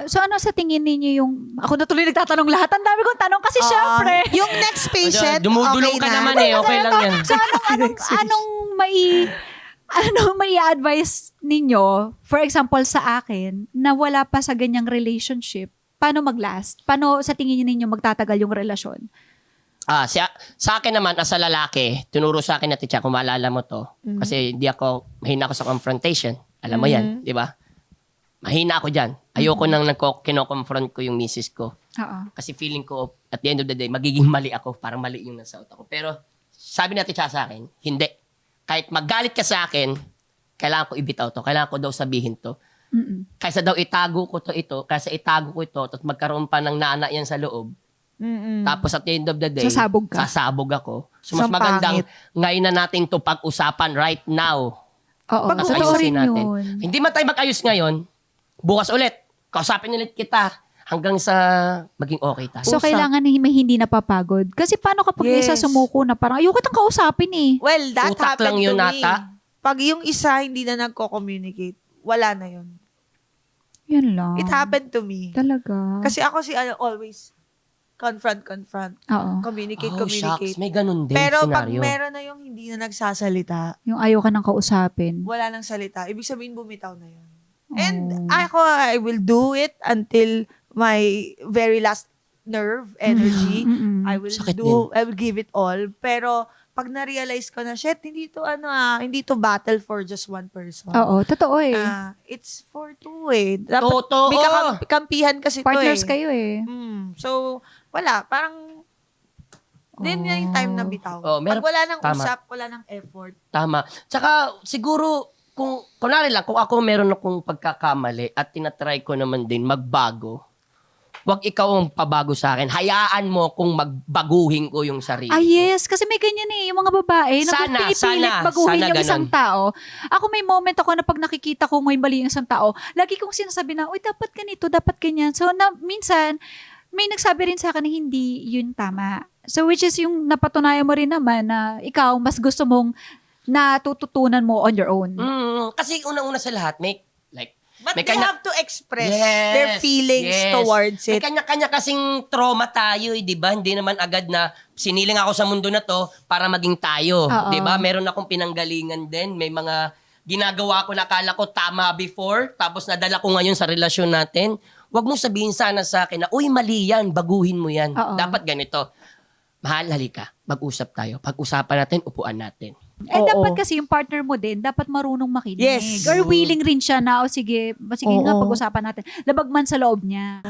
So ano sa tingin ninyo yung, ako na tuloy nagtatanong lahat. Ang dami kong tanong kasi syempre. Yung next patient, Dumudulong okay ka na. naman okay lang yan. So anong may advice ninyo, for example sa akin, na wala pa sa ganyang relationship, paano mag-last? Paano sa tingin ninyo magtatagal yung relasyon? Sa akin naman, as a lalaki, tinuro sa akin na teacher, kung maalala mo to, kasi mahina ako sa confrontation. Alam mo yan, di ba? Mahina ako dyan. Ayoko nang kino-confront ko yung misis ko. Oo. Kasi feeling ko, at the end of the day, magiging mali ako. Parang mali yung nasa utak ko. Pero, sabi na teacher sa akin, hindi. Kahit magalit ka sa akin, kailangan ko ibitaw to. Kailangan ko daw sabihin to. Kaysa daw itago ko tapos magkaroon pa ng nana yan sa loob. Tapos at the end of the day, Sasabog ka. sasabog ako. So mas Isang magandang pangit. ngayon na natin to pag-usapan right now. Oo, Tapos totoo ayusin rin natin. yun. Hindi man tayo mag-ayos ngayon, bukas ulit. Kausapin ulit kita hanggang sa maging okay tayo. So, kailangan may hindi napapagod. Kasi paano kapag Yes. isa sumuko na parang, ayoko kitang kausapin eh. Well, that Utak happened lang yun to me. ata. Pag yung isa hindi na nagko-communicate, wala na yun. Yan lang. It happened to me. Talaga. Kasi ako always confront, Oo. communicate. Shucks, may ganun din Pero pag scenario. meron na yung hindi na nagsasalita, Yung ayaw ka nang kausapin. wala nang salita, ibig sabihin bumitaw na yun. Oh. And I will do it until my very last nerve, energy. I will Sakit I will give it all. Pero pag na-realize ko na, shit, hindi to battle for just one person. Oo, totoo eh. It's for two eh. Totoo. May kampihan kasi Partners to eh. kayo eh. So, wala. Parang, din na yung time na bitaw. Meron- Pag wala nang tama. usap, wala nang effort. Tama. Tsaka siguro, kunwari lang, kung ako meron akong pagkakamali at tinatry ko naman din magbago, wag ikaw ang pabago sa akin. Hayaan mo kung magbaguhin ko yung sarili. Ah, yes. Kasi may ganyan eh. Yung mga babae, Sana, pinipilit sana baguhin yung ganun. isang tao. Ako may moment ako na pag nakikita ko may mali yung isang tao, lagi kong sinasabi na, uy, dapat ganito, dapat ganyan. So, minsan, may nagsabi rin sa akin na hindi yun tama. So, which is yung napatunayan mo rin naman na ikaw, mas gusto mong natututunan mo on your own. Kasi unang-una sa lahat, But may they have to express their feelings towards May it. kanya-kanya kasing trauma tayo, di ba? Hindi naman agad na siniling ako sa mundo na to para maging tayo. Oo. Di ba? Meron akong pinanggalingan din. May mga ginagawa ko na akala ko tama before, tapos nadala ko ngayon sa relasyon natin. Huwag mong sabihin sana sa akin na, uy, mali yan, baguhin mo yan. Oo. Dapat ganito. Mahal, halika. Mag-usap tayo. Pag-usapan natin, upuan natin. Oo. Dapat kasi yung partner mo din, dapat marunong makinig. Yes. Or willing rin siya na, sige nga, Oo. pag-usapan natin. Labag man sa loob niya.